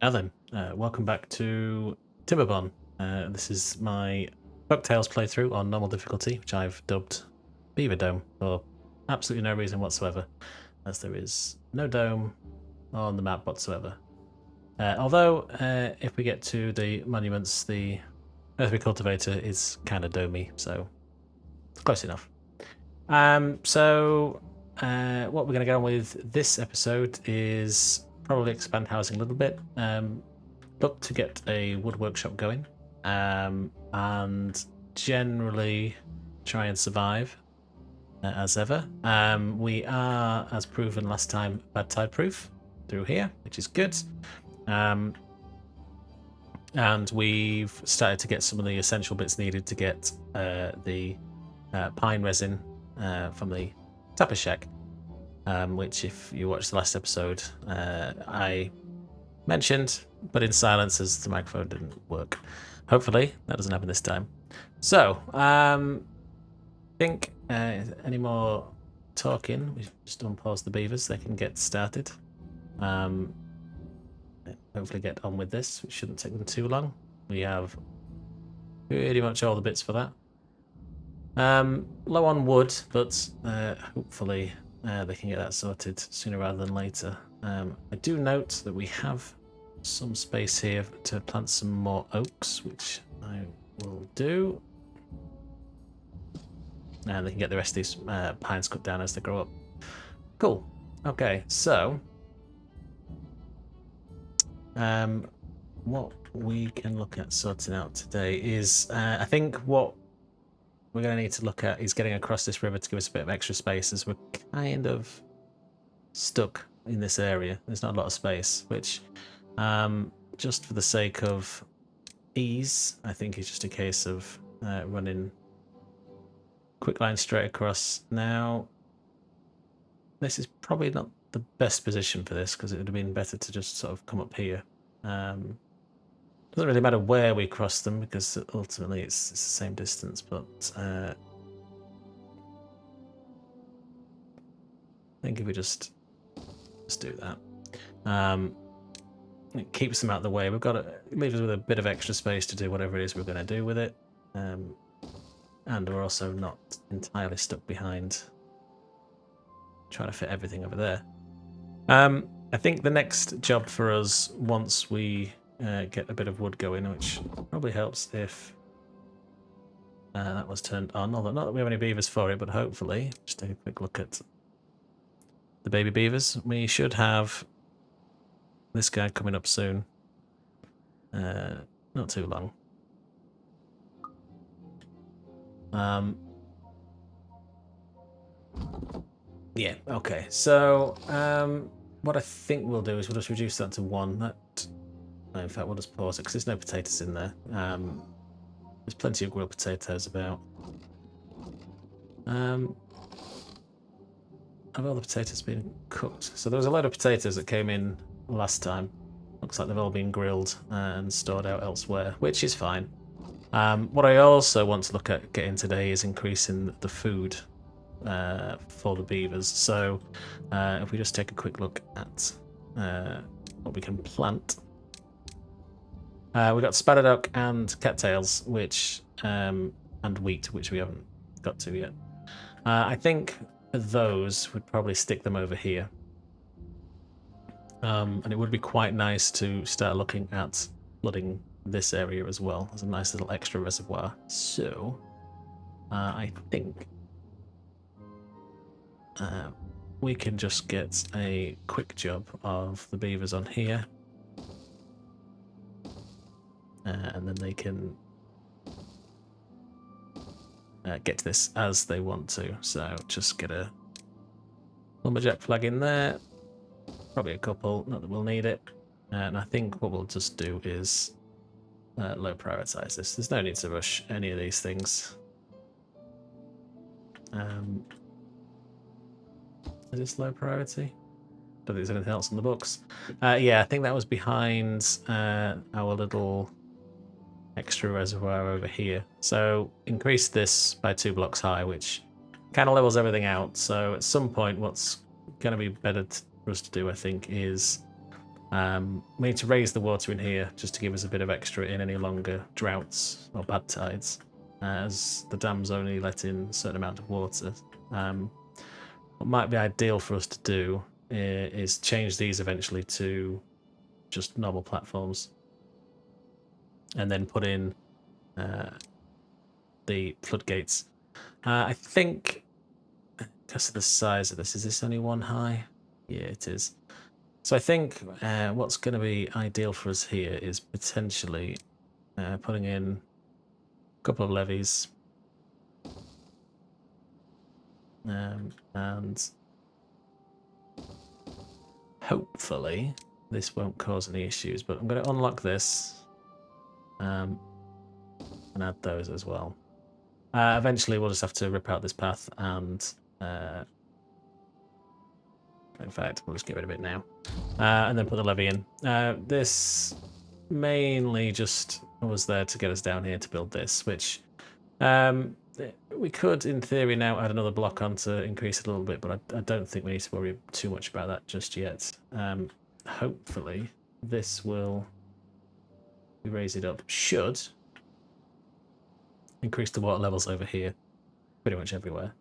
Now then, welcome back to Timberborn. This is my Folktails playthrough on normal difficulty, which I've dubbed Beaverdome for absolutely no reason whatsoever, as there is no dome on the map whatsoever. Although, if we get to the monuments, the Earthly Cultivator is kind of domey, so it's close enough. What we're going to get on with this episode is probably expand housing a little bit. Look to get a wood workshop going, and generally try and survive as ever. We are, as proven last time, bad tide proof through here, which is good. And we've started to get some of the essential bits needed to get the pine resin from the Tapper Shack, which, if you watched the last episode, I mentioned, but in silence as the microphone didn't work. Hopefully that doesn't happen this time. So, think any more talking? We just unpause the beavers. They can get started. Hopefully get on with this. It shouldn't take them too long. We have pretty much all the bits for that. Low on wood, but hopefully they can get that sorted sooner rather than later. I do note that we have some space here to plant some more oaks, which I will do. And they can get the rest of these pines cut down as they grow up. Cool. Okay, so what we can look at sorting out today is, I think what we're going to need to look at is getting across this river to give us a bit of extra space, as we're kind of stuck in this area. There's not a lot of space, which, just for the sake of ease, I think is just a case of running quick line straight across. Now, this is probably not the best position for this, because it would have been better to just sort of come up here. Doesn't really matter where we cross them, because ultimately it's the same distance, but I think if we just do that, it keeps them out of the way. We've got to leave us with a bit of extra space to do whatever it is we're going to do with it, and we're also not entirely stuck behind trying to fit everything over there. I think the next job for us, once we get a bit of wood going, which probably helps if that was turned on, although not that we have any beavers for it, but hopefully, just take a quick look at the baby beavers. We should have this guy coming up soon. Not too long. Yeah, okay. So, what I think we'll do is we'll just reduce that to 1. That, in fact, we'll just pause it, because there's no potatoes in there. There's plenty of grilled potatoes about. Have all the potatoes been cooked? So there was a load of potatoes that came in last time. Looks like they've all been grilled and stored out elsewhere, which is fine. What I also want to look at getting today is increasing the food for the beavers. So if we just take a quick look at what we can plant. We've got spadderdock and cattails, which and wheat, which we haven't got to yet. I think those would probably stick them over here. And it would be quite nice to start looking at flooding this area as well. There's a nice little extra reservoir. So I think we can just get a quick job of the beavers on here. And then they can get to this as they want to. So just get a lumberjack flag in there. Probably a couple, not that we'll need it. And I think what we'll just do is low prioritize this. There's no need to rush any of these things. Is this low priority? Don't think there's anything else in the books. Yeah, I think that was behind our little extra reservoir over here. So increase this by 2 blocks high, which kind of levels everything out. So at some point, what's going to be better for us to do, I think, is We need to raise the water in here just to give us a bit of extra in any longer droughts or bad tides, as the dams only let in a certain amount of water. What might be ideal for us to do is change these eventually to just normal platforms, and then put in the floodgates. I think, because of the size of this, is this only one high? Yeah, it is. So I think what's going to be ideal for us here is potentially putting in a couple of levees, and hopefully this won't cause any issues. But I'm going to unlock this and add those as well. Eventually we'll just have to rip out this path and in fact we'll just get rid of it now and then put the levee in. This mainly just was there to get us down here to build this, which we could in theory now add another block on to increase it a little bit, but I don't think we need to worry too much about that just yet. Hopefully this will, we raise it up, should increase the water levels over here pretty much everywhere.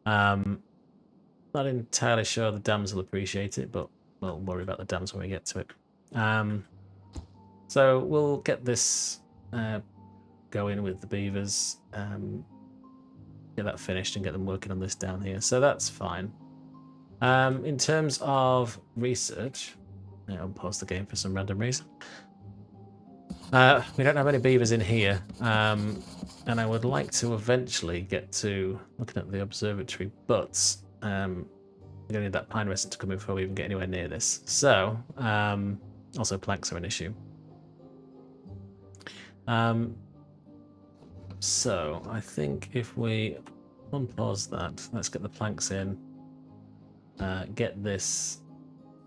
Not entirely sure the dams will appreciate it, but we'll worry about the dams when we get to it. So we'll get this going with the beavers, get that finished and get them working on this down here. So that's fine. In terms of research, I'll pause the game for some random reason. We don't have any beavers in here, and I would like to eventually get to looking at the observatory, but we're going to need that pine resin to come in before we even get anywhere near this. So, also planks are an issue. So, I think if we unpause that, let's get the planks in, get this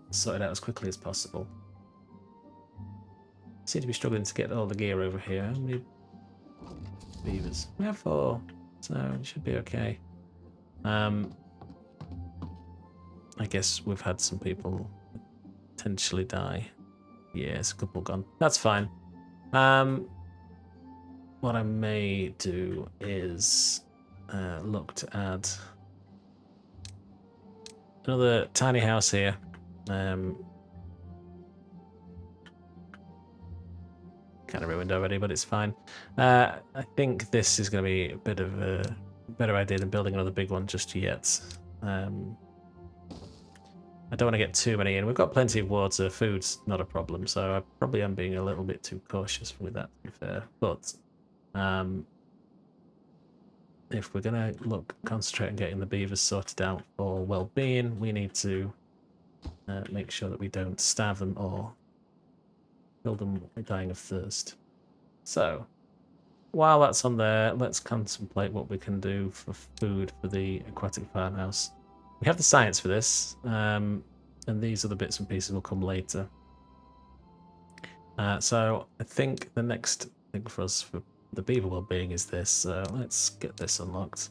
sorted out as quickly as possible. Seem to be struggling to get all the gear over here. How many beavers? We have 4, so it should be okay. I guess we've had some people potentially die. Yeah, it's a couple gone. That's fine. What I may do is look to add another tiny house here. Kind of ruined already, but it's fine. I think this is going to be a bit of a better idea than building another big one just yet. I don't want to get too many in. We've got plenty of water. Food's not a problem, so I probably am being a little bit too cautious with that, to be fair. But if we're going to concentrate on getting the beavers sorted out for well-being, we need to make sure that we don't starve them or kill them dying of thirst. So, while that's on there, let's contemplate what we can do for food for the aquatic farmhouse. We have the science for this, and these other bits and pieces will come later. So I think the next thing for us for the beaver well-being is this. So let's get this unlocked.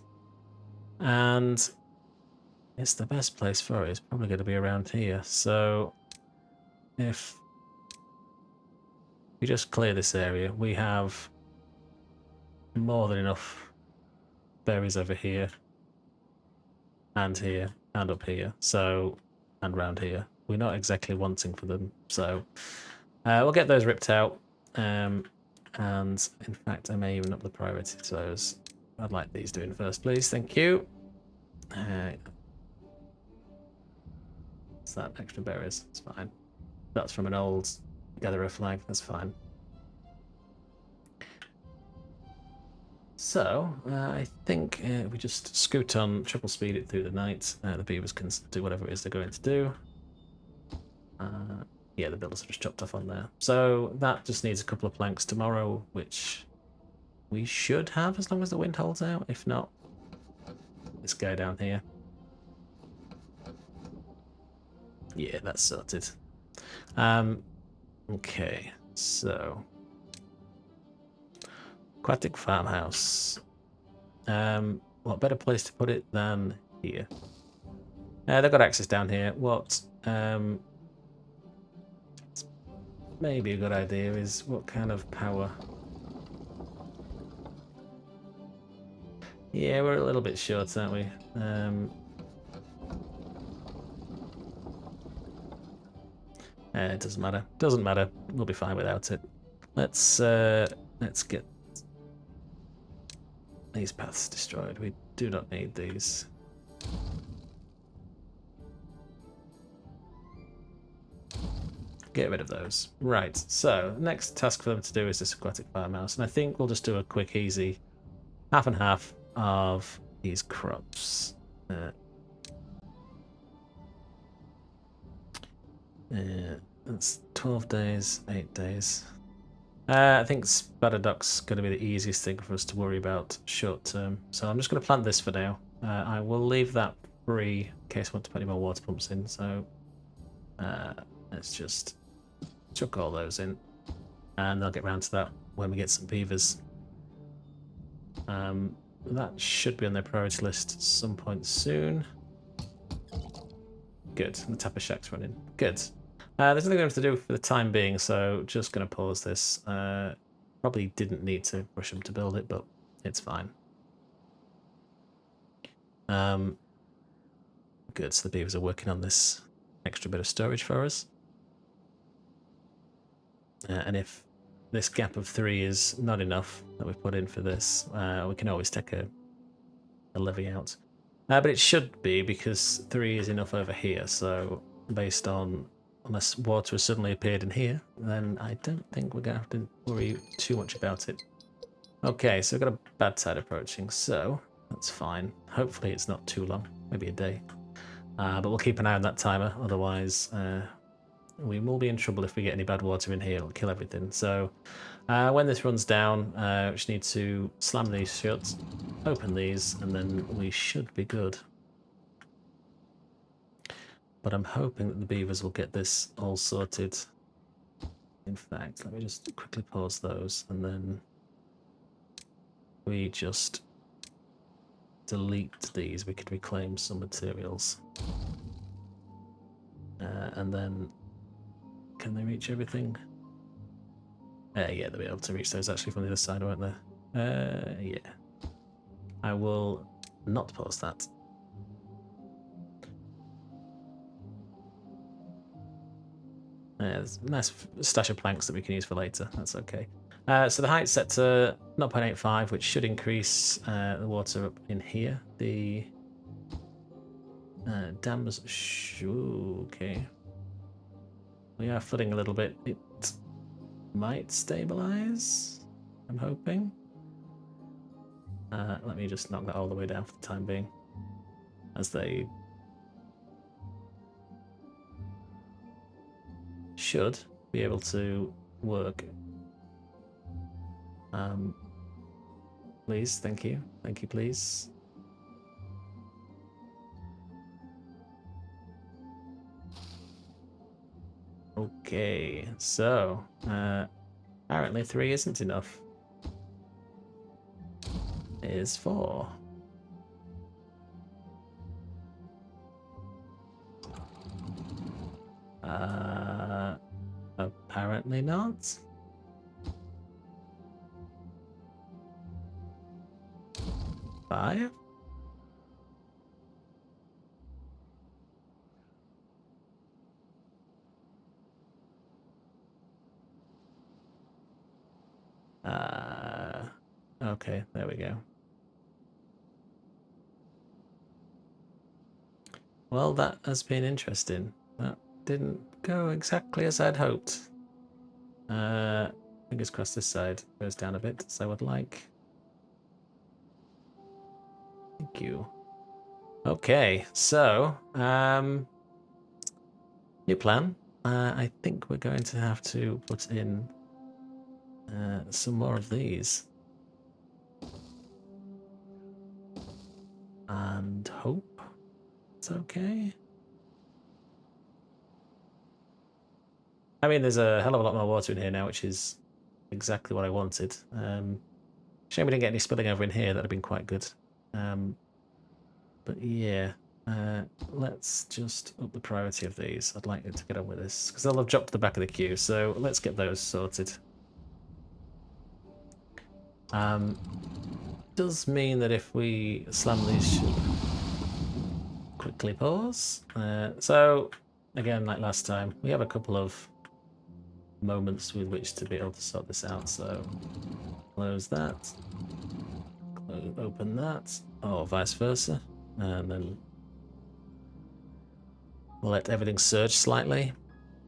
And it's the best place for it. It's probably going to be around here. So if we just clear this area, we have more than enough berries over here and here and up here, so, and round here. We're not exactly wanting for them, so we'll get those ripped out, and in fact I may even up the priority to those. I'd like these doing first, please. Thank you. What's that? Extra berries. It's fine. That's from an old gatherer flag. That's fine. So, I think we just scoot on, triple speed it through the night. The beavers can do whatever it is they're going to do. Yeah, the builders are just chopped off on there. So that just needs a couple of planks tomorrow, which we should have as long as the wind holds out. If not, this guy down here. Yeah, that's sorted. Okay, so aquatic farmhouse. What better place to put it than here? They've got access down here. What? maybe a good idea is what kind of power. Yeah, we're a little bit short, aren't we? It doesn't matter. Doesn't matter. We'll be fine without it. Let's get these paths destroyed. We do not need these. Get rid of those. Right, so next task for them to do is this aquatic farmhouse, and I think we'll just do a quick, easy half and half of these crops. That's 12 days, 8 days. I think Spadaduck's going to be the easiest thing for us to worry about short term, so I'm just going to plant this for now. I will leave that free in case I want to put any more water pumps in, so let's just chuck all those in, and I'll get round to that when we get some beavers. That should be on their priority list at some point soon. Good, and the Tapper Shack's running. Good. There's nothing we have to do for the time being, so just going to pause this. Probably didn't need to rush them to build it, but it's fine. Good, so the beavers are working on this extra bit of storage for us. And if this gap of 3 is not enough that we've put in for this, we can always take a levy out. But it should be, because 3 is enough over here, so based on, unless water has suddenly appeared in here, then I don't think we're going to have to worry too much about it. Okay, so we've got a bad tide approaching, so that's fine. Hopefully it's not too long, maybe a day. But we'll keep an eye on that timer, otherwise we will be in trouble if we get any bad water in here. It'll kill everything. So when this runs down, we just need to slam these shut, open these, and then we should be good. But I'm hoping that the beavers will get this all sorted. In fact, let me just quickly pause those, and then we just delete these. We could reclaim some materials. And then, can they reach everything? Yeah, they'll be able to reach those actually from the other side, won't they? Yeah. I will not pause that. There's a nice stash of planks that we can use for later. That's okay. So the height's set to 0.85, which should increase the water up in here. The dams... okay. We are flooding a little bit. It might stabilize, I'm hoping. Let me just knock that all the way down for the time being, as they should be able to work. Please, thank you, please. Okay, so apparently 3 isn't enough. It is 4. Apparently not. Five? Okay, there we go. Well, that has been interesting. That didn't go exactly as I'd hoped. Fingers crossed this side goes down a bit, as I would like. Thank you. Okay, so, new plan. I think we're going to have to put in some more of these. And hope it's okay. I mean, there's a hell of a lot more water in here now, which is exactly what I wanted. Shame we didn't get any spilling over in here. That'd have been quite good. But yeah, Let's just up the priority of these. I'd like you to get on with this because they'll have dropped to the back of the queue. So let's get those sorted. Does mean that if we slam these, should quickly pause. So again, like last time, we have a couple of moments with which to be able to sort this out. So close that, open that, or vice versa, and then we'll let everything surge slightly,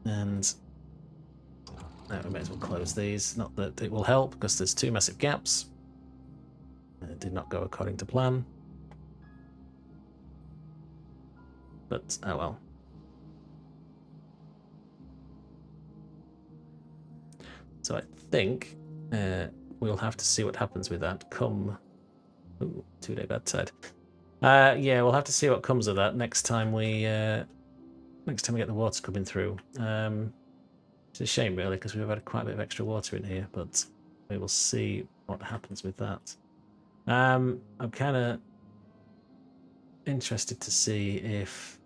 and we may as well close these. Not that it will help because there's two massive gaps. It did not go according to plan, but oh well. So I think we'll have to see what happens with that come... Ooh, 2-day bad tide. Yeah, we'll have to see what comes of that next time we get the water coming through. It's a shame really because we've had quite a bit of extra water in here, but we will see what happens with that. I'm kind of interested to see if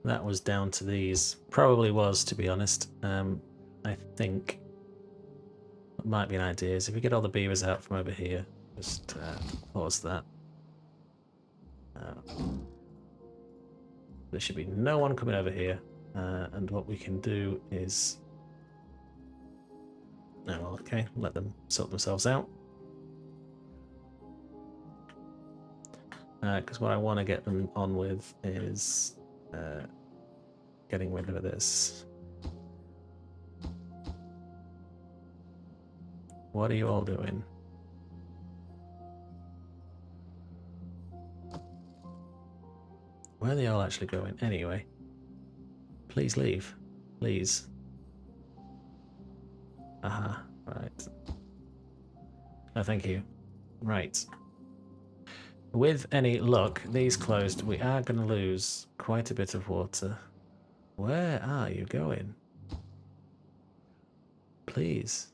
that was down to these. Probably was, to be honest. I think what might be an idea is if we get all the beavers out from over here, just pause that. There should be no one coming over here, and what we can do is... Oh, okay, let them sort themselves out. Because what I want to get them on with is getting rid of this. What are you all doing? Where are they all actually going? Anyway, please leave. Please. Aha, right. Oh, thank you. Right. With any luck, these closed, we are going to lose quite a bit of water. Where are you going? Please.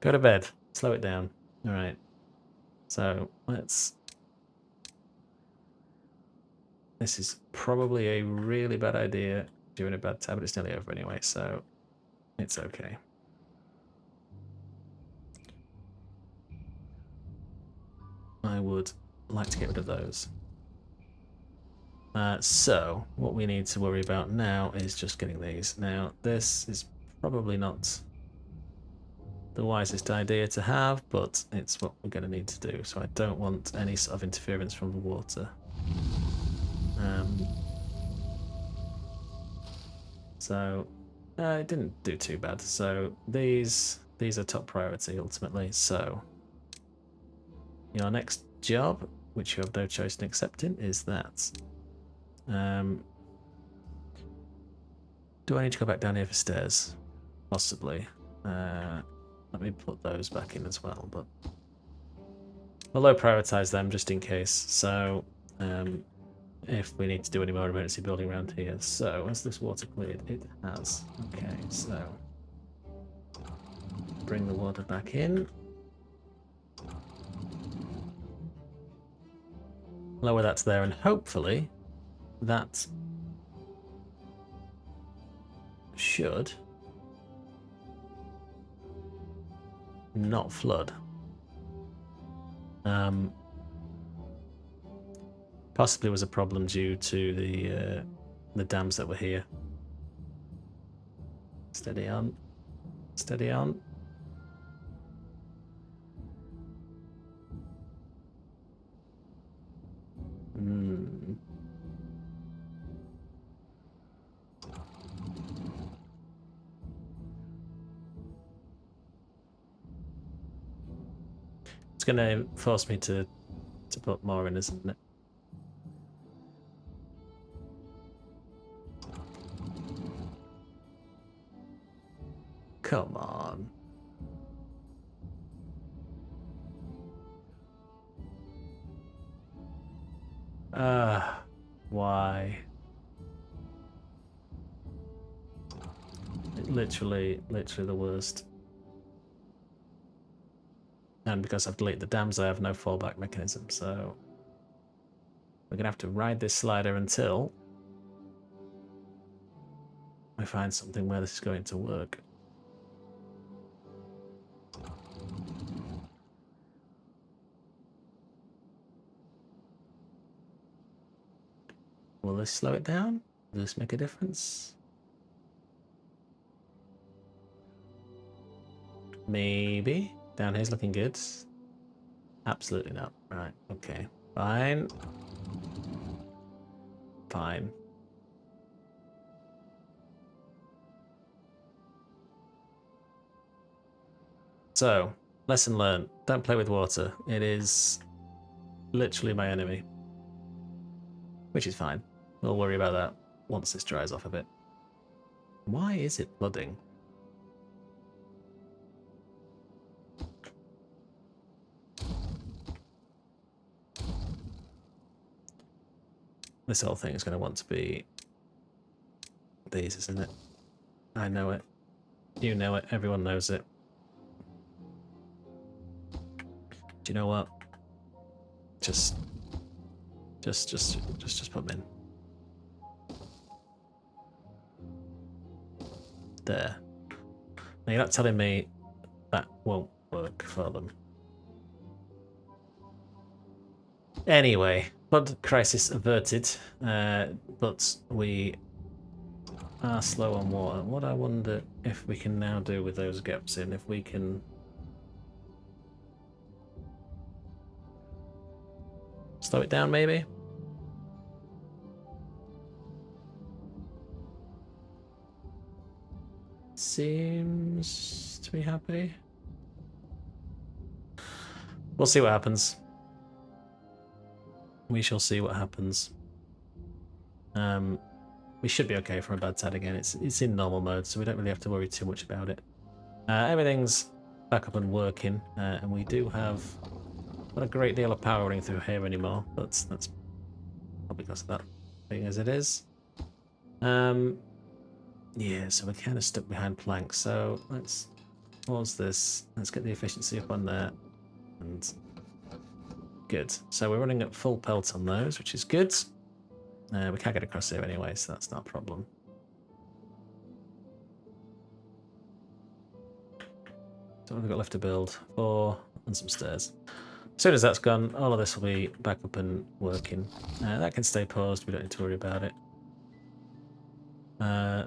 Go to bed. Slow it down. All right. So let's... This is probably a really bad idea during a bad time, but it's nearly over anyway, so it's okay. I would like to get rid of those. So what we need to worry about now is just getting these. Now, this is probably not the wisest idea to have, but it's what we're going to need to do. So I don't want any sort of interference from the water. So it didn't do too bad. So these are top priority ultimately. So your next job, which you have no choice in accepting, is that. Do I need to go back down here for stairs? Possibly. Let me put those back in as well, but I'll low prioritize them just in case. So if we need to do any more emergency building around here. So has this water cleared? It has. Okay, so bring the water back in. Lower that to there, and hopefully that should not flood. Possibly was a problem due to the dams that were here. Steady on. Steady on. It's going to force me to put more in, isn't it? Come on. Why? Literally the worst. And because I've deleted the dams, I have no fallback mechanism, so we're going to have to ride this slider until we find something where this is going to work. Will this slow it down? Will this make a difference? Maybe. Down here's looking good. Absolutely not. Right, okay. Fine. Fine. So, lesson learned. Don't play with water. It is literally my enemy. Which is fine. We'll worry about that once this dries off a bit. Why is it flooding? This whole thing is going to want to be these, isn't it? I know it. You know it. Everyone knows it. Do you know what? Just put them in. There. Now you're not telling me that won't work for them. Anyway, flood crisis averted, but we are slow on water. What I wonder if we can now do with those gaps in, if we can slow it down maybe? Seems to be happy. We'll see what happens. We shall see what happens. We should be okay from a bad side again. It's in normal mode, so we don't really have to worry too much about it. Everything's back up and working, and we do have not a great deal of power running through here anymore, but that's probably because of that being as it is. Yeah, so we're kind of stuck behind planks, so let's pause this. Let's get the efficiency up on there, and good. So we're running at full pelt on those, which is good. We can't get across here anyway, so that's not a problem. So what have we got left to build? 4 and some stairs. As soon as that's gone, all of this will be back up and working. That can stay paused, we don't need to worry about it.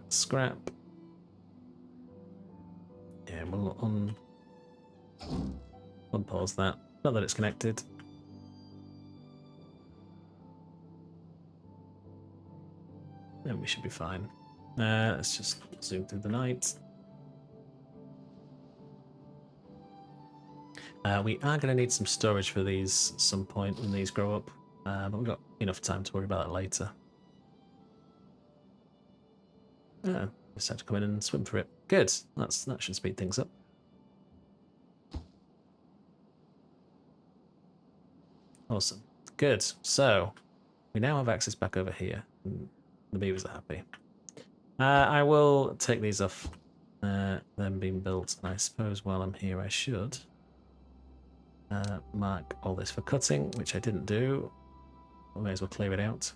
Scrap. Yeah, we'll unpause that. Not that it's connected. Then we should be fine. Let's just zoom through the night. We are going to need some storage for these at some point when these grow up, but we've got enough time to worry about it later. Just have to come in and swim for it. Good. That should speed things up. Awesome. Good. So we now have access back over here. The beavers are happy. I will take these off them being built, and I suppose while I'm here I should mark all this for cutting, which I didn't do. I may as well clear it out.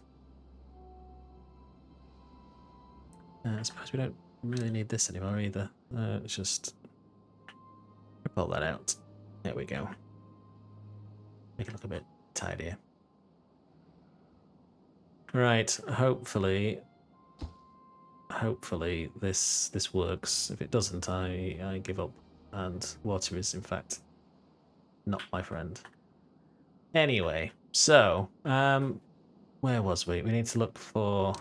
I suppose we don't really need this anymore either. Let's just pull that out. There we go. Make it look a bit tidier. Right, hopefully this works. If it doesn't, I give up, and water is in fact not my friend. Anyway, so where was we? We need to look for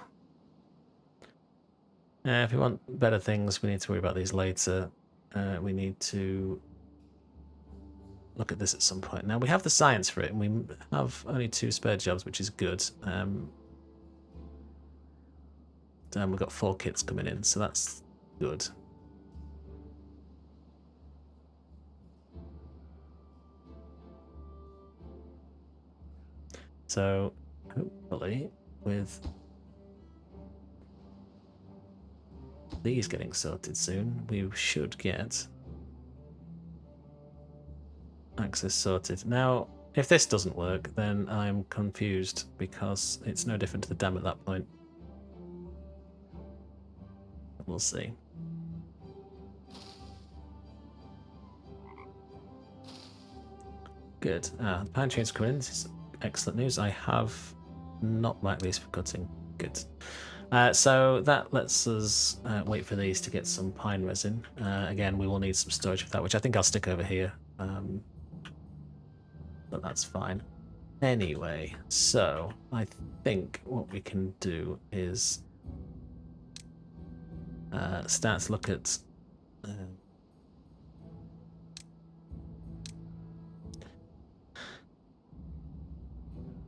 if we want better things, we need to worry about these later. We need to look at this at some point. Now we have the science for it, and we have only 2 spare jobs, which is good. We've got 4 kits coming in, so that's good. So hopefully with these getting sorted soon, we should get access sorted. Now, if this doesn't work, then I'm confused because it's no different to the dam at that point. We'll see. Good. The pine train's coming in. This is excellent news. I have not marked these for cutting. Good. So that lets us wait for these to get some pine resin. Again, we will need some storage for that, which I think I'll stick over here. But that's fine. Anyway, so I think what we can do is start to look at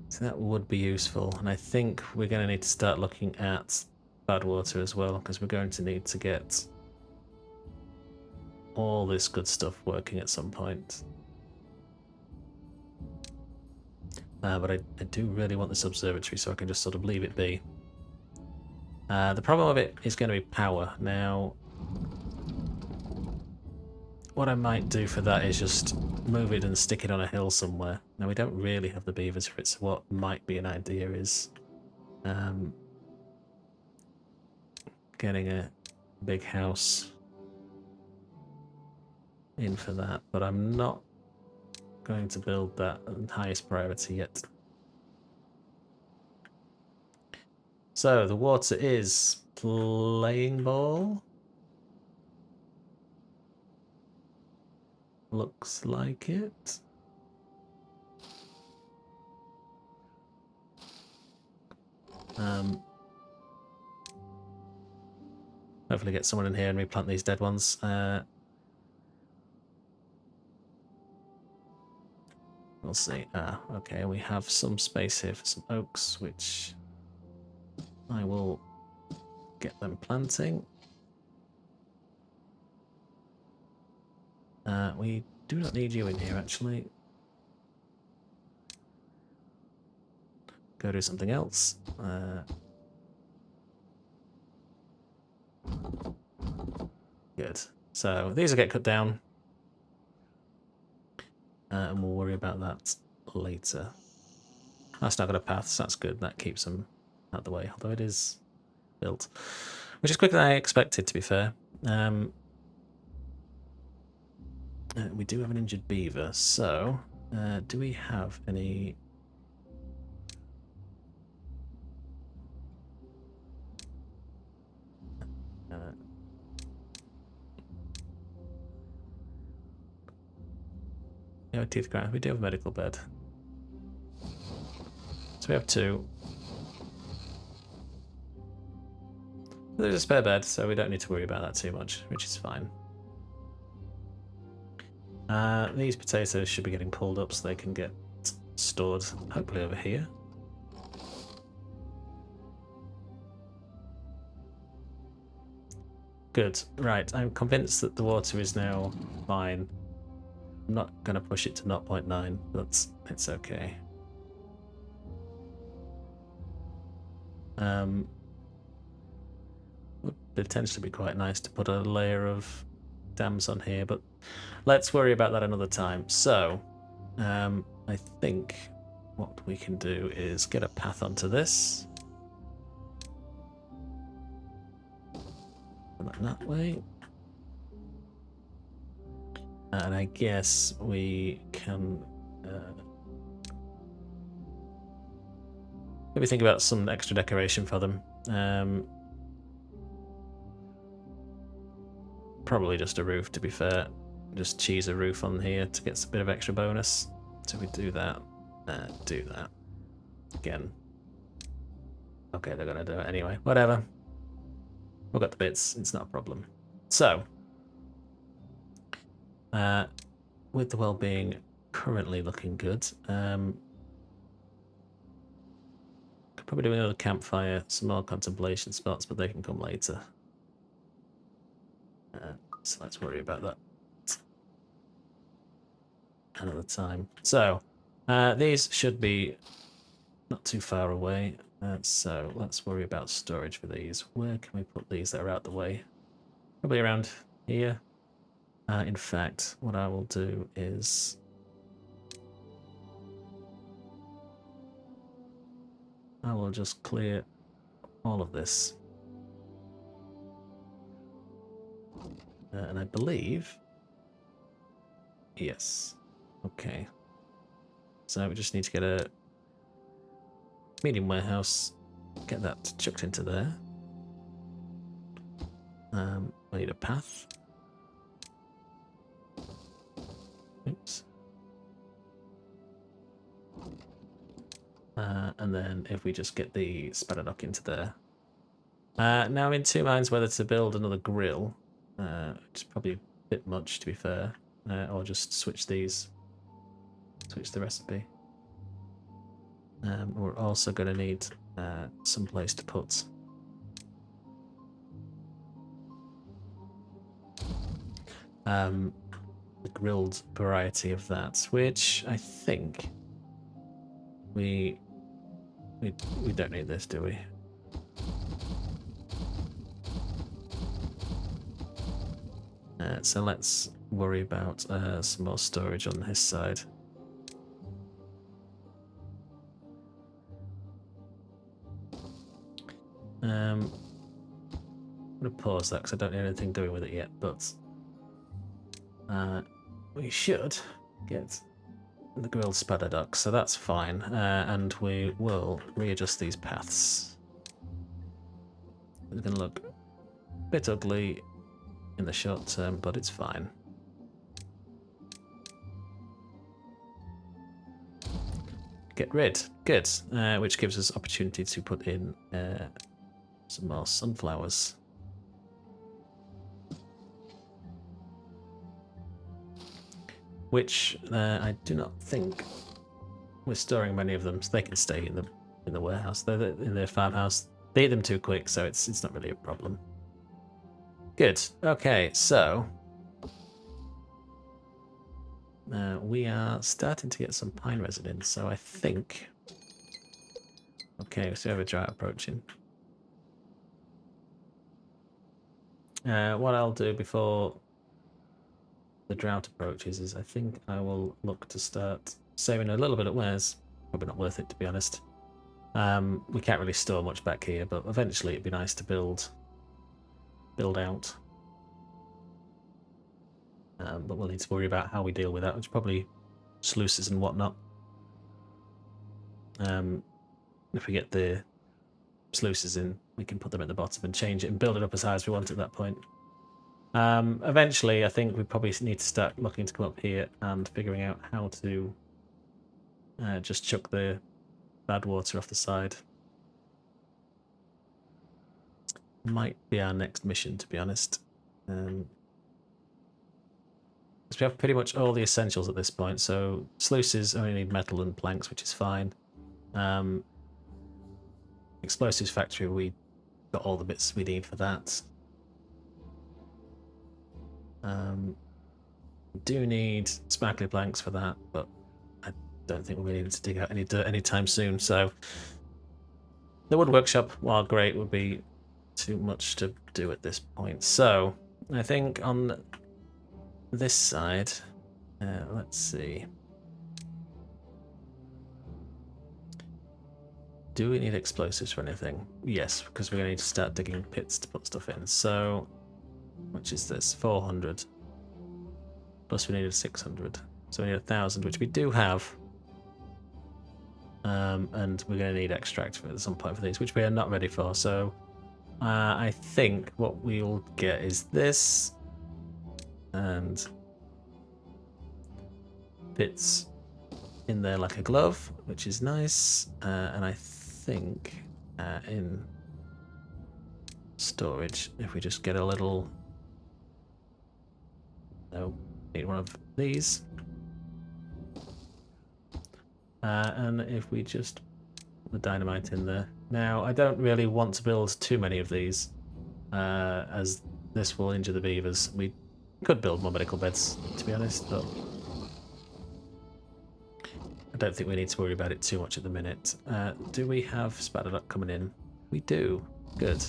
so that would be useful, and I think we're going to need to start looking at bad water as well, because we're going to need to get all this good stuff working at some point. But I do really want this observatory, so I can just sort of leave it be. The problem of it is going to be power. Now, what I might do for that is just move it and stick it on a hill somewhere. Now, we don't really have the beavers for it, so what might be an idea is getting a big house in for that, but I'm not going to build that at highest priority yet. So the water is playing ball. Looks like it. Hopefully get someone in here and replant these dead ones. We'll see. Okay, we have some space here for some oaks, which I will get them planting. We do not need you in here, actually. Go do something else. Good. So these will get cut down. And we'll worry about that later. That's not got a path, so that's good. That keeps them out of the way, although it is built. Which is quicker than I expected, to be fair. We do have an injured beaver, so do we have any... No teeth grind. We do have a medical bed. So we have 2. There's a spare bed, so we don't need to worry about that too much, which is fine. These potatoes should be getting pulled up so they can get stored, hopefully over here. Good. Right, I'm convinced that the water is now fine. I'm not going to push it to 0.9, but it's okay. Would potentially be quite nice to put a layer of dams on here, but let's worry about that another time. So, I think what we can do is get a path onto this. That way. And I guess we can maybe think about some extra decoration for them. Probably just a roof, to be fair. Just cheese a roof on here to get a bit of extra bonus. So we do that. Do that. Again. Okay, they're going to do it anyway. Whatever. We've got the bits. It's not a problem. So, with the well-being currently looking good, could probably do another campfire, some more contemplation spots, but they can come later. So let's worry about that another time. So, these should be not too far away. So let's worry about storage for these. Where can we put these that are out the way? Probably around here. In fact, what I will do is I will just clear all of this. And I believe... Yes. Okay. So we just need to get a medium warehouse, get that chucked into there. We need a path. Oops. And then if we just get the spanner dock into there. Now I'm in two minds whether to build another grill, which is probably a bit much to be fair, or just switch these, switch the recipe. We're also going to need some place to put the grilled variety of that, which I think we don't need this, do we? So let's worry about some more storage on his side. I'm going to pause that because I don't know anything doing with it yet, but we should get the grilled spanner dock, so that's fine, and we will readjust these paths. It's going to look a bit ugly in the short term, but it's fine. Get rid, good, which gives us opportunity to put in some more sunflowers. Which I do not think we're storing many of them, so they can stay in the warehouse. They're in their farmhouse. They eat them too quick, so it's not really a problem. Good. Okay, so we are starting to get some pine resin in, so I think. Okay, so we have a drought approaching. What I'll do before the drought approaches is I think I will look to start saving a little bit at wares. Probably not worth it, to be honest. We can't really store much back here, but eventually it'd be nice to build out. But we'll need to worry about how we deal with that, which probably sluices and whatnot. If we get the sluices in, we can put them at the bottom and change it and build it up as high as we want at that point. Eventually, I think we probably need to start looking to come up here and figuring out how to just chuck the bad water off the side. Might be our next mission, to be honest. Because we have pretty much all the essentials at this point. So sluices only need metal and planks, which is fine. Explosives factory, we got all the bits we need for that. We do need sparkly planks for that, but I don't think we're needing to dig out any dirt anytime soon. So the wood workshop, while great, would be too much to do at this point. So I think on this side, let's see. Do we need explosives for anything? Yes, because we're going to need to start digging pits to put stuff in. So, which is this? 400. Plus we needed 600. So we need 1,000, which we do have. And we're going to need extract at some point for these, which we are not ready for. So I think what we'll get is this. And fits in there like a glove, which is nice. And I think in storage, if we just get a little, no, need one of these, and if we just put the dynamite in there. Now I don't really want to build too many of these, as this will injure the beavers. We could build more medical beds, to be honest, but I don't think we need to worry about it too much at the minute. Do we have spanner duck coming in? We do. Good.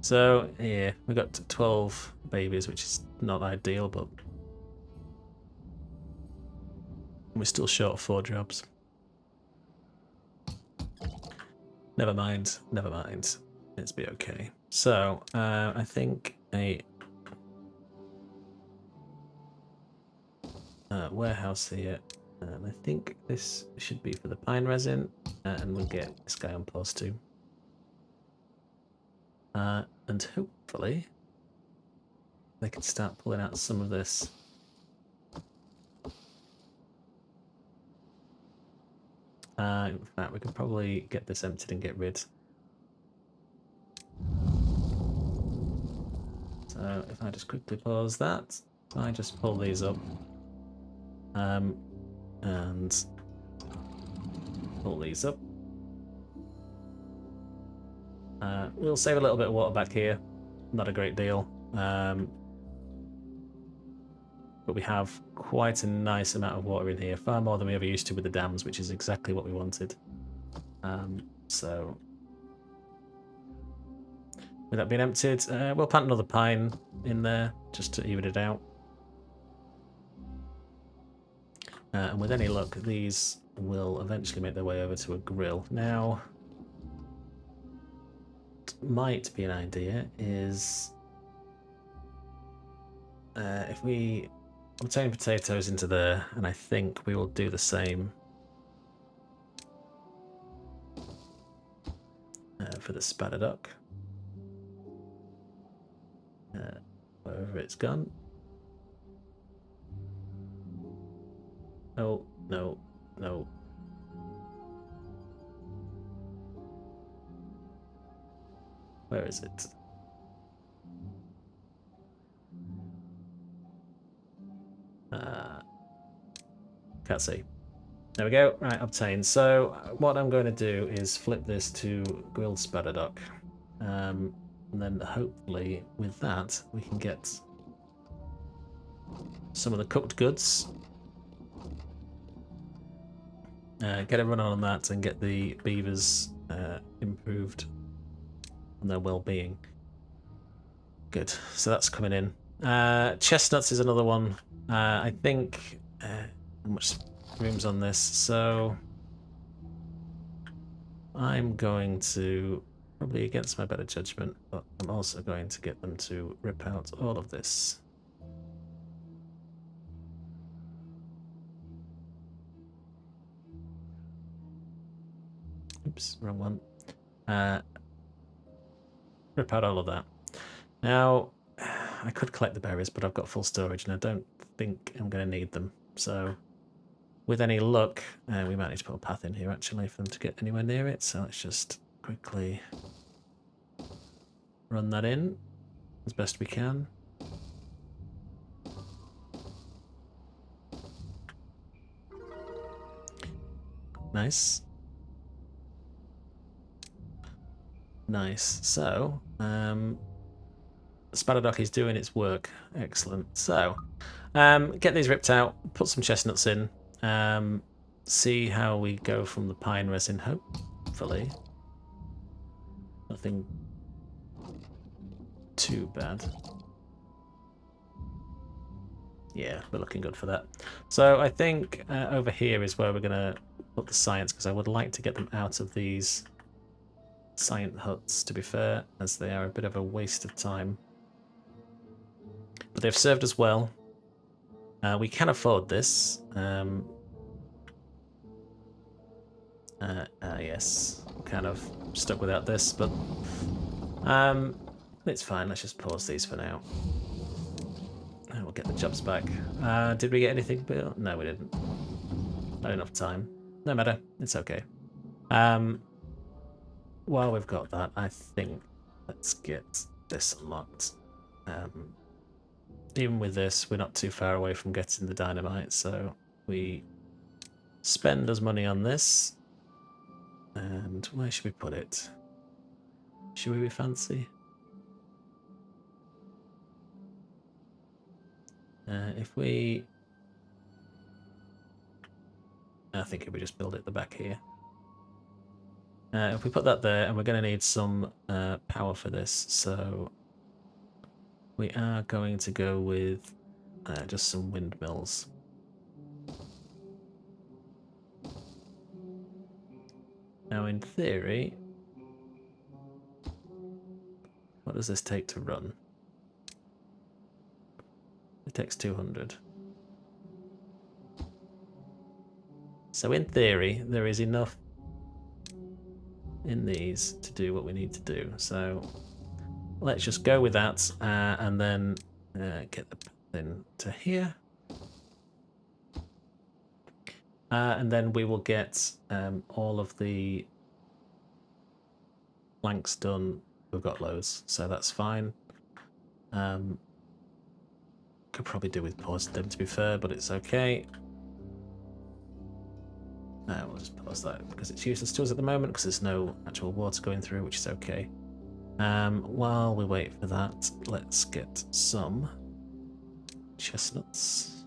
So, yeah, we got 12 babies, which is not ideal, but We're still short of 4 jobs. Never mind, never mind. Let's be okay. So, I think a warehouse here. And I think this should be for the pine resin. And we'll get this guy on post too. And hopefully they can start pulling out some of this. In fact, we could probably get this emptied and get rid. So if I just quickly pause that, I just pull these up. And pull these up. We'll save a little bit of water back here. Not a great deal. But we have quite a nice amount of water in here, far more than we ever used to with the dams, which is exactly what we wanted. So, with that being emptied, we'll plant another pine in there just to even it out. And with any luck, these will eventually make their way over to a grill. Now, what might be an idea is if we obtain potatoes into there, and I think we will do the same for the spatter duck. Wherever it's gone. Oh, no, no. Where is it? Can't see. There we go. Right, obtained. So what I'm going to do is flip this to grilled spatter duck. And then hopefully with that we can get some of the cooked goods. Get a run on that and get the beavers improved on their well-being. Good. So that's coming in. Chestnuts is another one. I think how much room's on this? So I'm going to, probably against my better judgment, but I'm also going to get them to rip out all of this. Oops, wrong one. Rip out all of that. Now, I could collect the berries, but I've got full storage and I don't think I'm going to need them. So, with any luck, we might need to put a path in here actually for them to get anywhere near it. So let's just quickly run that in as best we can. Nice. Nice. So, Spatter Duck is doing its work. Excellent. So, get these ripped out, put some chestnuts in, see how we go from the pine resin, hopefully. Nothing too bad. Yeah, we're looking good for that. So I think over here is where we're going to put the science, because I would like to get them out of these science huts, to be fair, as they are a bit of a waste of time. But they've served us well. We can afford this. Yes, I'm kind of stuck without this, but it's fine. Let's just pause these for now. And we'll get the jobs back. Did we get anything built? No, we didn't. Not enough time. No matter. It's okay. While we've got that, I think let's get this unlocked. Even with this, we're not too far away from getting the dynamite, so we spend us money on this. And where should we put it? Should we be fancy? If we... I think if we just build it at the back here. If we put that there, and we're going to need some power for this, so we are going to go with just some windmills. Now, in theory, what does this take to run? It takes 200. So in theory, there is enough in these to do what we need to do. So let's just go with that and then get the path into here. And then we will get all of the flanks done. We've got loads, so that's fine. Could probably do with pausing them, to be fair, but it's okay. We'll just pause that because it's useless to us at the moment because there's no actual water going through, which is okay. While we wait for that, let's get some chestnuts.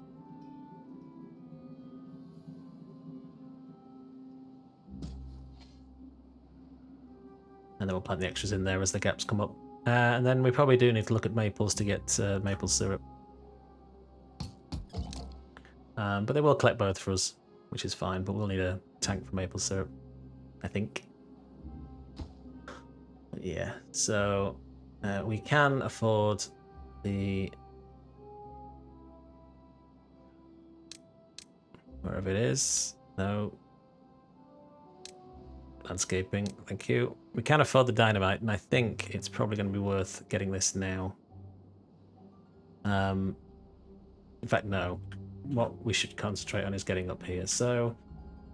And then we'll plant the extras in there as the gaps come up. And then we probably do need to look at maples to get maple syrup. But they will collect both for us, which is fine, but we'll need a tank for maple syrup, I think. But yeah, so we can afford the... wherever it is. No. Landscaping, thank you. We can afford the dynamite, and I think it's probably going to be worth getting this now. In fact, no. What we should concentrate on is getting up here. So,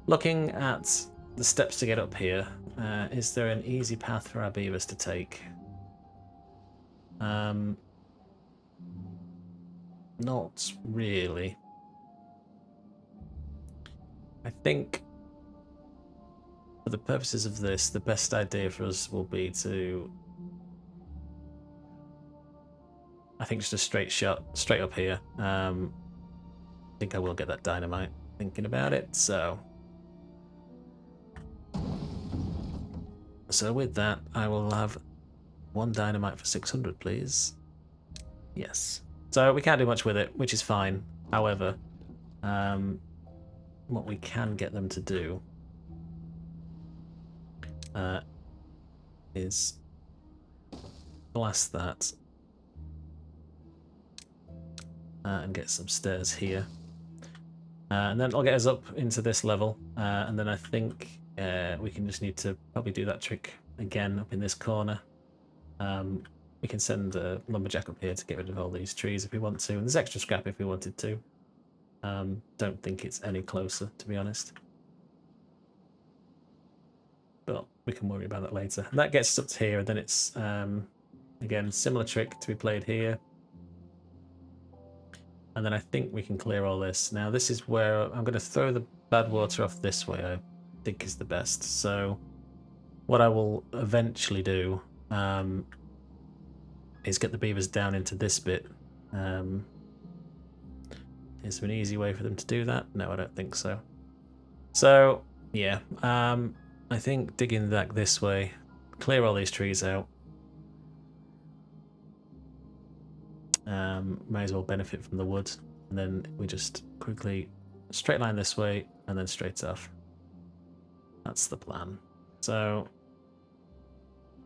looking at the steps to get up here, is there an easy path for our beavers to take? Not really. I think for the purposes of this, the best idea for us will be to... I think just a straight shot, straight up here. I think I will get that dynamite, thinking about it, so... So with that, I will have one dynamite for 600, please. Yes. So we can't do much with it, which is fine. However, what we can get them to do is blast that and get some stairs here. And then I'll get us up into this level, and then I think we can just need to probably do that trick again up in this corner. We can send a lumberjack up here to get rid of all these trees if we want to, and there's extra scrap if we wanted to. Don't think it's any closer, to be honest. But we can worry about that later. And that gets us up to here, and then it's, again, similar trick to be played here. And then I think we can clear all this. Now this is where I'm going to throw the bad water off this way, I think is the best. So what I will eventually do is get the beavers down into this bit. Is there an easy way for them to do that? No, I don't think so. So, yeah, I think digging back this way, clear all these trees out. May as well benefit from the wood, and then we just quickly straight line this way and then straight off. That's the plan. So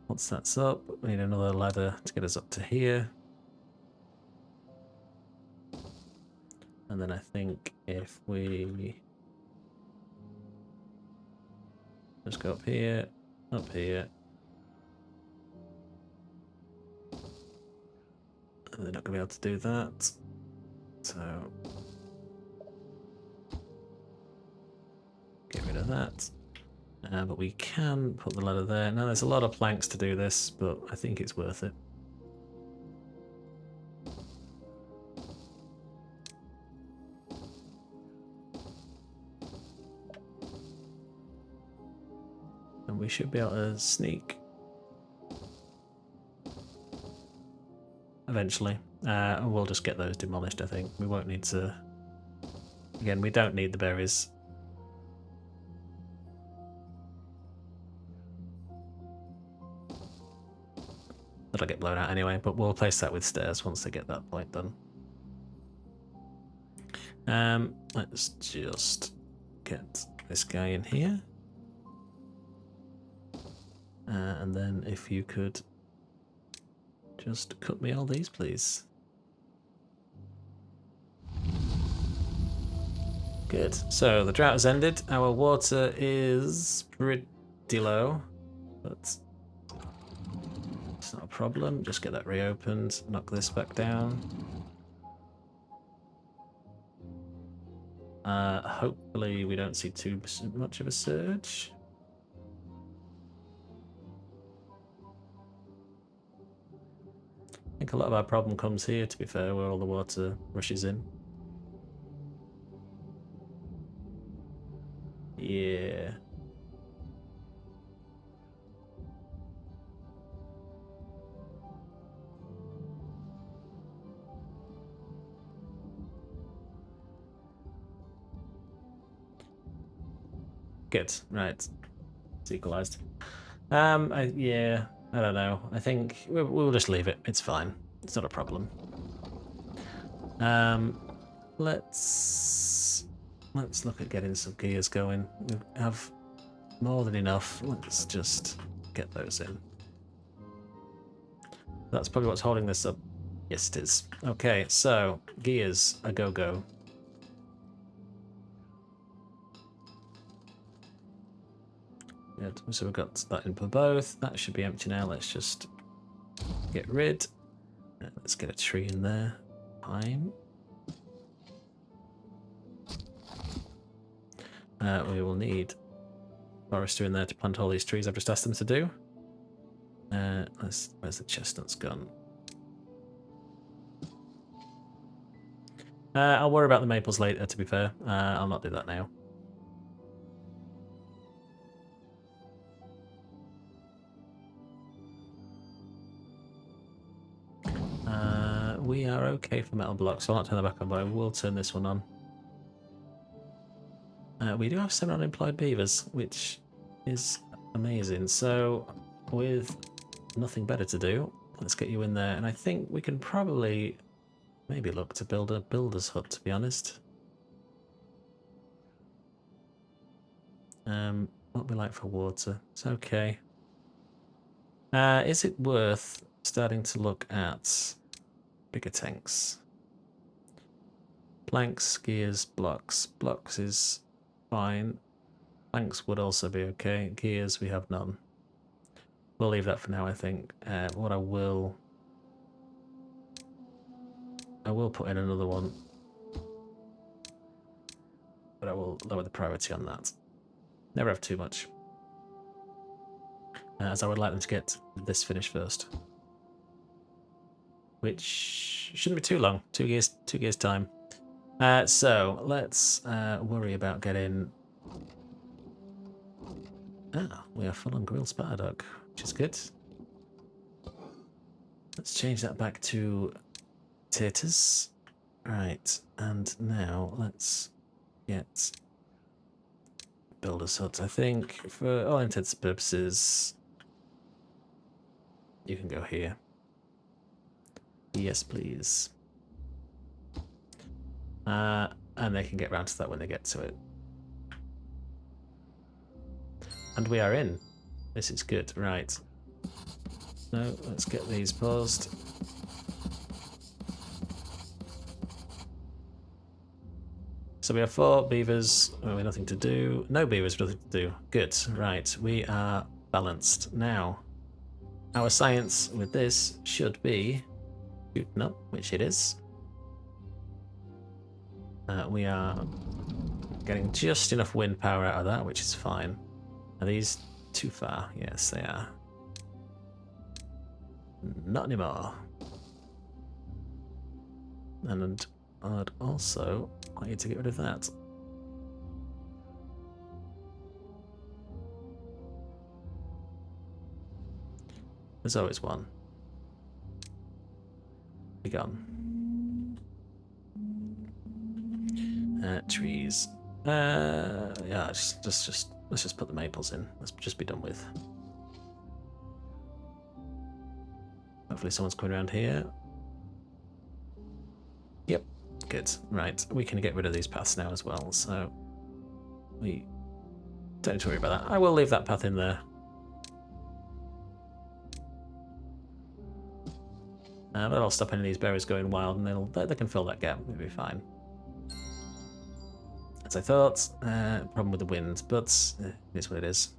once that's up, we need another ladder to get us up to here. And then I think if we just go up here, and they're not going to be able to do that. So get rid of that. But we can put the ladder there. Now there's a lot of planks to do this, but I think it's worth it. And we should be able to sneak eventually. And we'll just get those demolished, I think. We won't need to... Again, we don't need the berries. That'll get blown out anyway, but we'll replace that with stairs once they get that point done. Let's just get this guy in here. And then if you could just cut me all these, please. Good. So the drought has ended. Our water is pretty low, but it's not a problem. Just get that reopened. Knock this back down. Hopefully we don't see too much of a surge. I think a lot of our problem comes here, to be fair, where all the water rushes in. Yeah. Good. Right. It's equalized. Yeah, I don't know. I think we'll just leave it. It's fine. It's not a problem. Let's look at getting some gears going. We have more than enough. Let's just get those in. That's probably what's holding this up. Yes, it is. Okay, so gears, a go-go. Good. So we've got that in for both. That should be empty now. Let's just get rid. Let's get a tree in there. Pine. We will need forester in there to plant all these trees I've just asked them to do. Where's the chestnuts gone? I'll worry about the maples later, to be fair. I'll not do that now. We are okay for metal blocks, so I'll not turn that back on, but I will turn this one on. We do have 7 unemployed beavers, which is amazing. So, with nothing better to do, let's get you in there. And I think we can probably maybe look to build a builder's hut, to be honest. What we like for water? It's okay. Is it worth starting to look at bigger tanks? Planks, gears, blocks. Blocks is fine. Planks would also be okay. Gears, we have none. We'll leave that for now, I think. What I will put in another one, but I will lower the priority on that. Never have too much, as I would like them to get this finished first, which shouldn't be too long. 2 years time. So let's worry about getting. We are full on grilled sparduck, which is good. Let's change that back to taters. Right, and now let's get builder's hut. I think for all intents and purposes, you can go here. Yes, please. And they can get round to that when they get to it. And we are in. This is good. Right. No, let's get these paused. So we have 4 beavers. Oh, we have nothing to do. No beavers, nothing to do. Good. Right. We are balanced. Now, our science with this should be shooting up, which it is. We are getting just enough wind power out of that, which is fine. Are these too far? Yes, they are. Not anymore. And I'd also like you to get rid of that. There's always one. Be gone. Trees. Yeah, let's just put the maples in. Let's just be done with. Hopefully someone's coming around here. Yep, good. Right, we can get rid of these paths now as well, so we don't need to worry about that. I will leave that path in there. That'll stop any of these berries going wild, and they can fill that gap. It'll be fine. As I thought, problem with the wind, but it is what it is.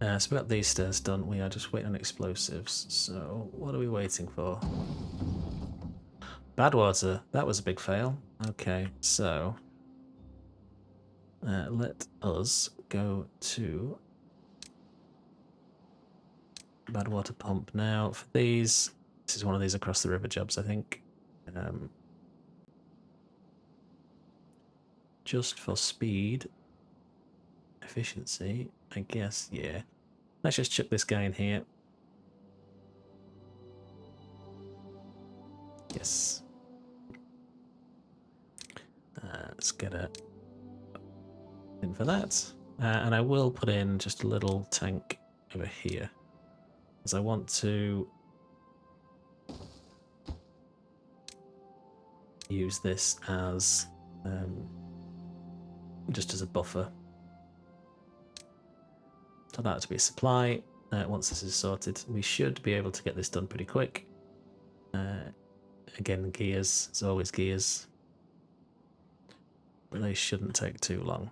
So we got these stairs done. We are just waiting on explosives. So what are we waiting for? Bad water. That was a big fail. Okay, so let us go to bad water pump now. For these, this is one of these across the river jobs, I think. Just for speed, efficiency, I guess, yeah. Let's just chuck this guy in here. Yes. Let's get a in for that. And I will put in just a little tank over here, because I want to use this as just as a buffer. So that to be a supply. Once this is sorted, we should be able to get this done pretty quick. Again, gears, as always, gears. But they shouldn't take too long.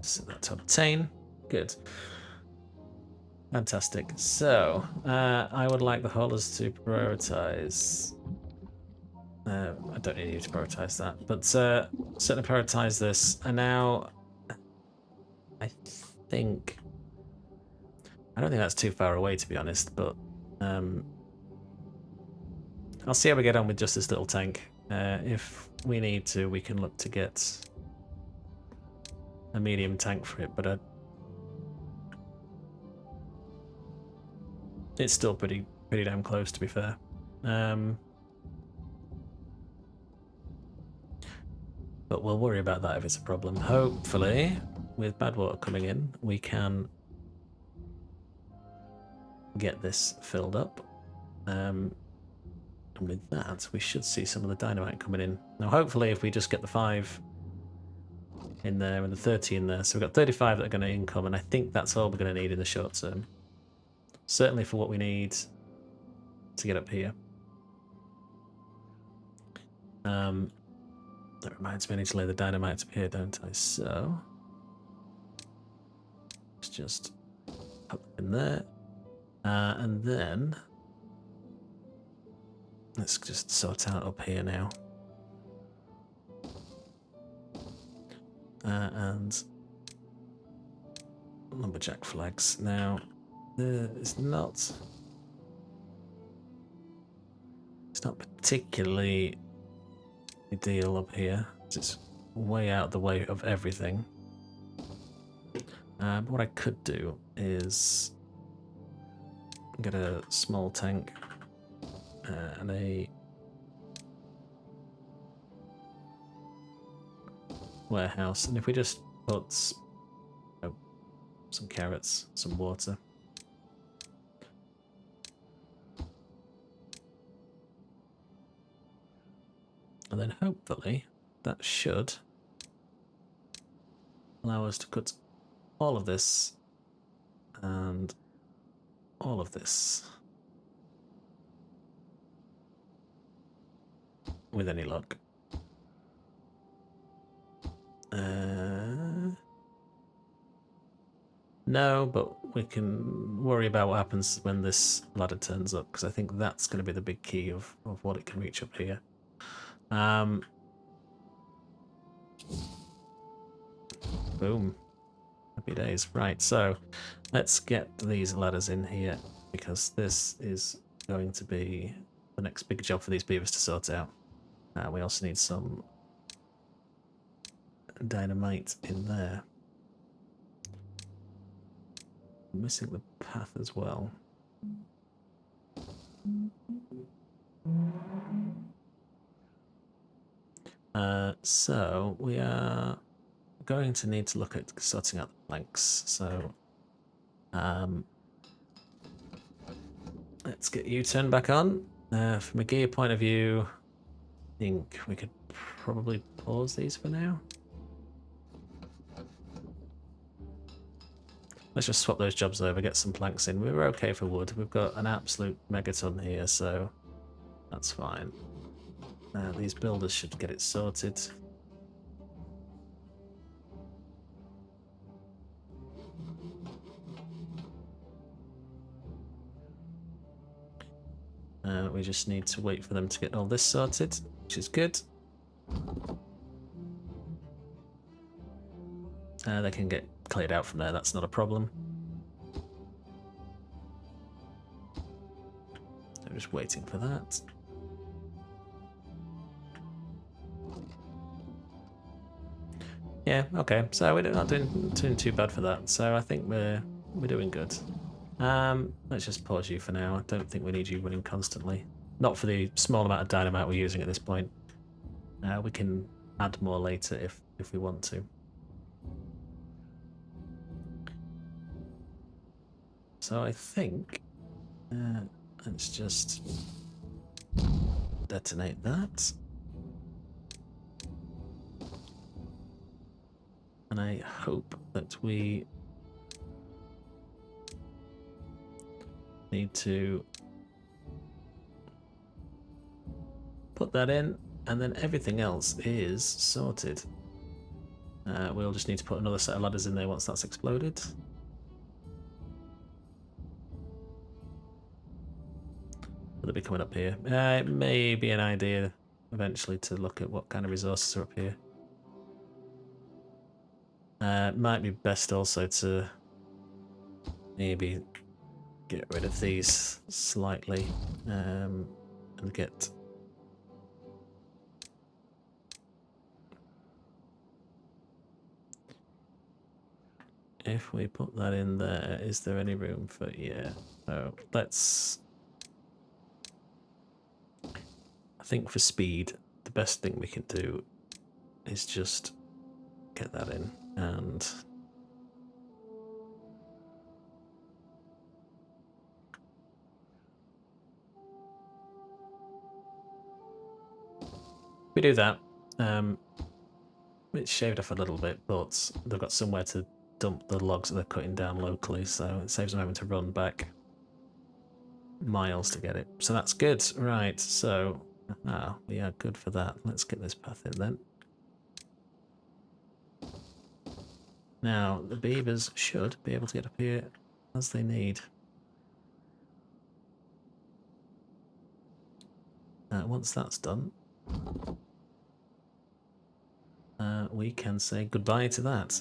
So that's obtain. Good. Fantastic. So, I would like the haulers to prioritize. I don't need you to prioritize that, but certainly prioritize this. And now, I don't think that's too far away, to be honest, but I'll see how we get on with just this little tank. If we need to, we can look to get a medium tank for it, but it's still pretty damn close, to be fair. But we'll worry about that if it's a problem. Hopefully, with bad water coming in, we can get this filled up. And with that, we should see some of the dynamite coming in. Now, hopefully, if we just get the 5 in there and the 30 in there, so we've got 35 that are going to income, and I think that's all we're going to need in the short term. Certainly for what we need to get up here. That reminds me, I need to lay the dynamite up here, don't I? So let's just put them in there. And then let's just sort out up here now. And lumberjack flags. Now, it's not particularly ideal up here. It's way out the way of everything. But what I could do is get a small tank and a warehouse, and if we just put some carrots, some water. And then hopefully that should allow us to cut all of this and all of this with any luck. No, but we can worry about what happens when this ladder turns up, because I think that's going to be the big key of what it can reach up here. Boom. Happy days. Right, so let's get these ladders in here, because this is going to be the next big job for these beavers to sort out. We also need some dynamite in there. I'm missing the path as well. So we are going to need to look at sorting out the planks. So let's get you turned back on. From a gear point of view, I think we could probably pause these for now. Let's just swap those jobs over, get some planks in. We were okay for wood. We've got an absolute megaton here, so that's fine. These builders should get it sorted. We just need to wait for them to get all this sorted, which is good. They can get cleared out from there, that's not a problem. I'm just waiting for that. Yeah, okay, so we're not doing too bad for that, so I think we're doing good. Let's just pause you for now. I don't think we need you running constantly. Not for the small amount of dynamite we're using at this point. We can add more later if we want to. So I think let's just detonate that. And I hope that we need to put that in, and then everything else is sorted. We'll just need to put another set of ladders in there once that's exploded. Will they be coming up here? It may be an idea eventually to look at what kind of resources are up here. It might be best also to maybe get rid of these slightly and get if we put that in there, is there any room for, yeah, so let's, I think for speed the best thing we can do is just get that in, and we do that. It's shaved off a little bit, but they've got somewhere to dump the logs that they're cutting down locally, so it saves them having to run back miles to get it. So that's good. Right, so we are good for that. Let's get this path in then. Now, the beavers should be able to get up here as they need. Once that's done, we can say goodbye to that.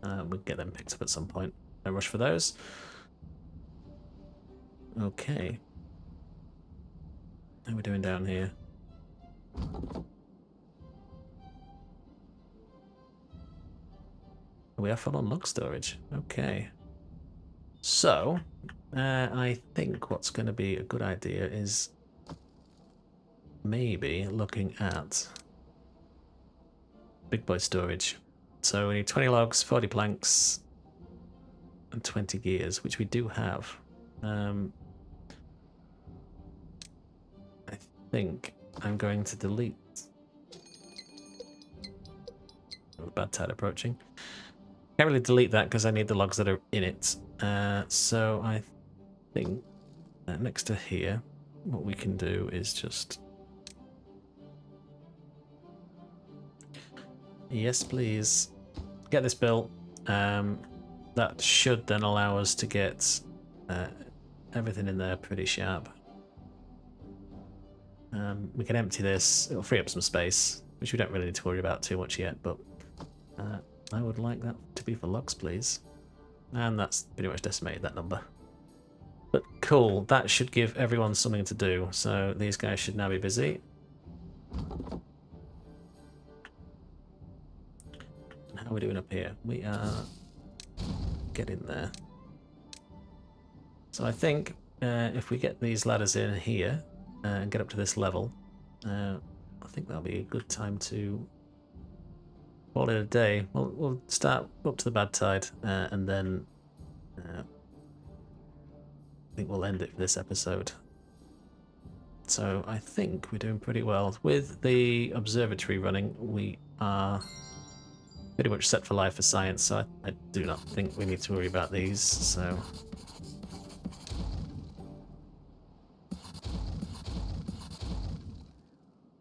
We'll get them picked up at some point. No rush for those. Okay. How are we doing down here? We are full on log storage. Okay. So, I think what's going to be a good idea is maybe looking at big boy storage. So we need 20 logs, 40 planks, and 20 gears, which we do have. I think I'm going to delete the bad tide approaching. Can't really delete that because I need the logs that are in it. So I think next to here, what we can do is just... Yes, please. Get this built. That should then allow us to get everything in there pretty sharp. We can empty this. It'll free up some space, which we don't really need to worry about too much yet, but I would like that to be for logs, please. And that's pretty much decimated that number. But cool, that should give everyone something to do. So these guys should now be busy. How are we doing up here? We are getting there. So I think if we get these ladders in here and get up to this level, I think that'll be a good time to call it a day. We'll start up to the bad tide and then I think we'll end it for this episode. So I think we're doing pretty well. With the observatory running, we are pretty much set for life for science, so I do not think we need to worry about these, so...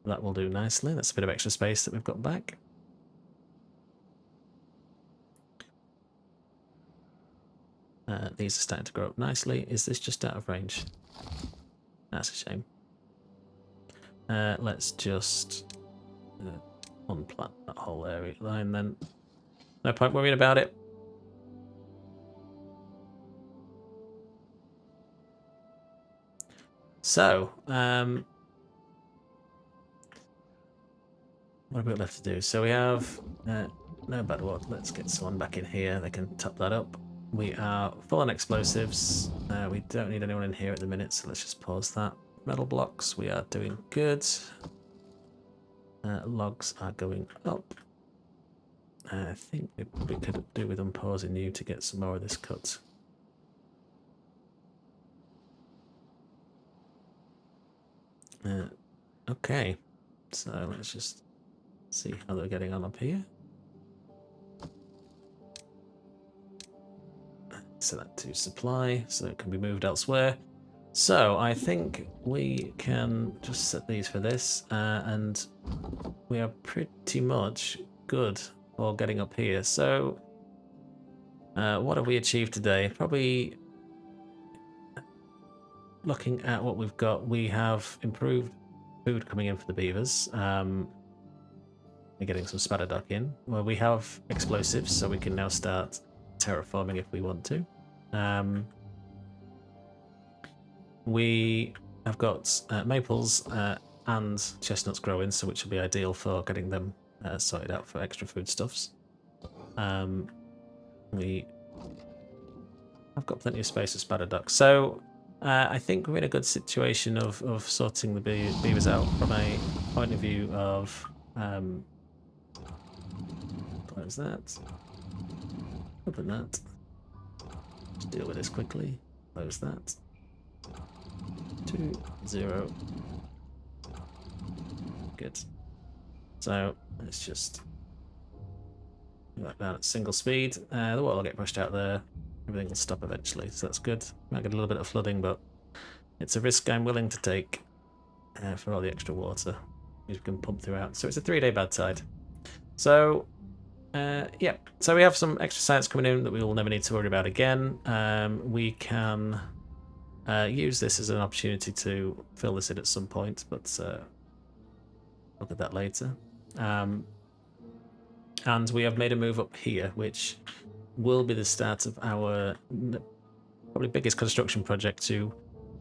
That will do nicely. That's a bit of extra space that we've got back. These are starting to grow up nicely. Is this just out of range? That's a shame. Let's just unplant that whole area line then. No point worrying about it. So, what have we got left to do? So we have no bad what. Let's get someone back in here. They can top that up. We are full on explosives. We don't need anyone in here at the minute, so let's just pause that. Metal blocks, we are doing good. Logs are going up. I think we could do with unpausing you to get some more of this cut. Okay, so let's just see how they're getting on up here. Set that to supply, so it can be moved elsewhere. So I think we can just set these for this, and we are pretty much good for getting up here. So what have we achieved today? Probably looking at what we've got, we have improved food coming in for the beavers. We're getting some spatterduck in. Well, we have explosives, so we can now start terraforming if we want to. We have got maples and chestnuts growing, so which will be ideal for getting them sorted out for extra foodstuffs. We have got plenty of space for spatterduck, so I think we're in a good situation of sorting the beavers out from a point of view of close that, open that, just deal with this quickly, close that. 2, 0. Good. So let's just do that down at single speed. The water will get pushed out there. Everything will stop eventually, so that's good. Might get a little bit of flooding, but it's a risk I'm willing to take for all the extra water we can pump throughout. So it's a 3-day bad tide. So yeah, so we have some extra science coming in that we will never need to worry about again. We can use this as an opportunity to fill this in at some point, but look at that later. And we have made a move up here, which will be the start of our probably biggest construction project to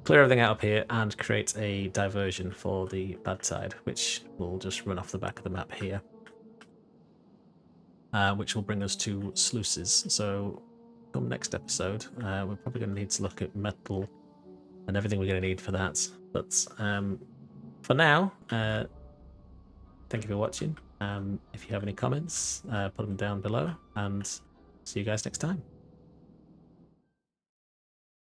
clear everything out up here and create a diversion for the bad tide, which will just run off the back of the map here, which will bring us to sluices. So come next episode, we're probably going to need to look at metal and everything we're going to need for that. But for now, thank you for watching. If you have any comments, put them down below, and see you guys next time.